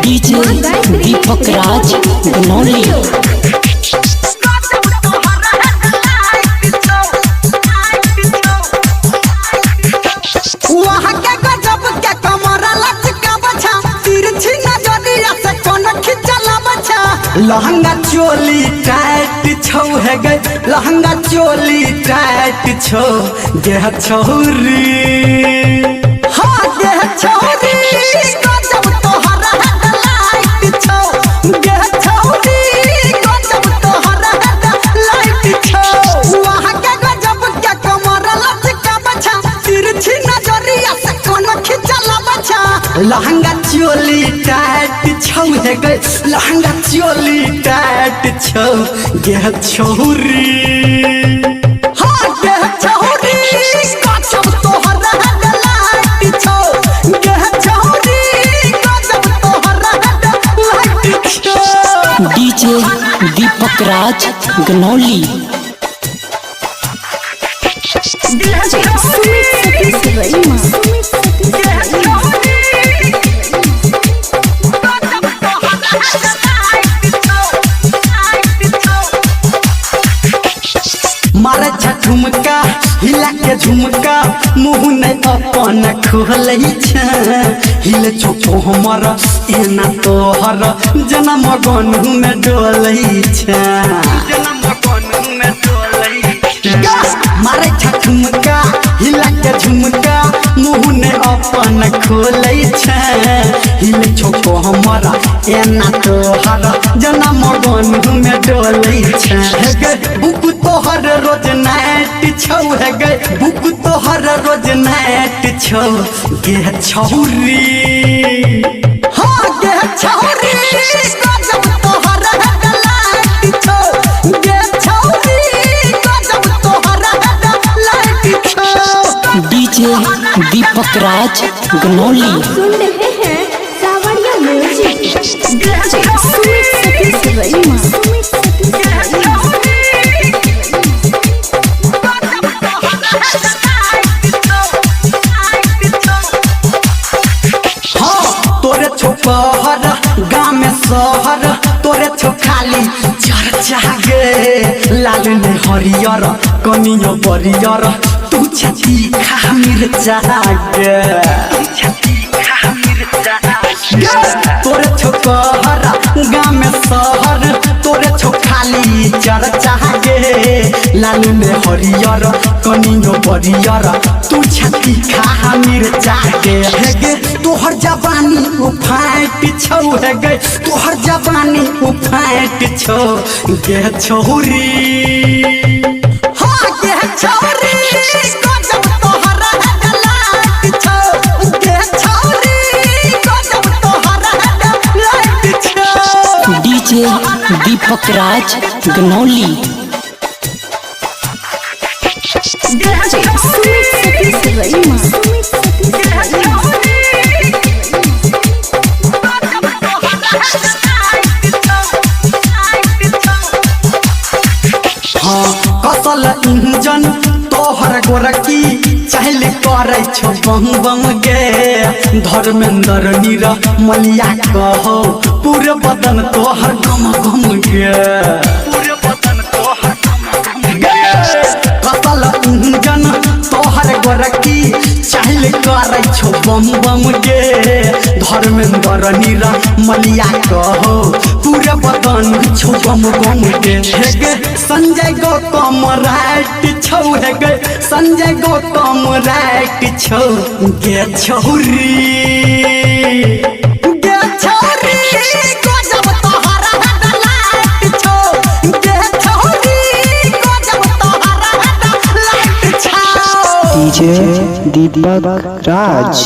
DJ दीपक राज Ganauli. Lehenga choli tight छौ है गई, लहंगा चोली टाइट छौ गेह छौरी। हाँ गेह छौरी गजब तोहरा हेडलाइट छौ, गेह छौरी गजब तोहरा हेडलाइट छौ। वहाँ के गजब के कमर लचका बछा, तिरछी नजरिया से कोन खिंचला बछा। लहंगा चोली टाइट छौ है गई, लहंगा चोली टाइट छौ गेह छौरी। हाँ गेह छौरी गजब तोहरा हेडलाइट छौ, गेह छौरी गजब तोहरा हेडलाइट छौ। डीजे दीपक राज गनौली। डीजे सुमित सतीश रईमा। मारे झुमका हिला के झुमका मुँह नहीं अपन खोल हिले छोटो हमर एना तोहर जनम गनु में डोल मारे झुमका हिला के झुमका मुँह नहीं अपन खोल हिले छोटो हमर एना तोहर जनम गनु में डोल बुक तोहर रोज नाइट छौ है गई, बुक तोहर रोज नाइट छौ गेह छौरी। हाँ गेह छौरी गजब तोहर हेडलाइट छौ, गेह छौरी गजब तोहर हेडलाइट छौ। डीजे दीपक राज गनौली। सुन रहे हैं सावरिया म्यूजिक। डीजे सुमित सतीश रईमा। तोरे छोपहर गाँव में शहर तोरे छो खाली चर्चा गे। लाल ने हरियर कनियो बरियर तू छती खा मिर्चा गे। तोरे छोपहर गाँव में शहर तोरे छो खाली चर्चा गे। लाल ने हरियर कनियो बरियर तू छती खा मिर्चा गे। तोहर जवानी उफाट छौ है गई, तोहर जवानी उफाट छौ गेह छौरी। हाँ गेह छौरी गजब तोहरा हेडलाइट छौ, गेह छौरी गजब तोहरा हेडलाइट छौ। डीजे दीपक राज गनौली। डीजे सुमित सतीश रईमा। कसल इंजन तोहर गोरकी चहल करे छो बम बम गे। धर्मेंद्र नीरा मलिया कहो पूरे बदन तोहर गम गम गे। कसल इंजन तोहर गोरकी चहल करे छो बम बम गे। धर्मेंद्र नीरा मलिया कहो पूरे बदन छो बम बम गे। संजय गौतम राइट छौ है गई, संजय गौतम राइट छौ गे छौरी। गे छौरी गजब तोहरा हेडलाइट छौ, गे छौरी गजब तोहरा हेडलाइट छौ। डीजे दीपक राज।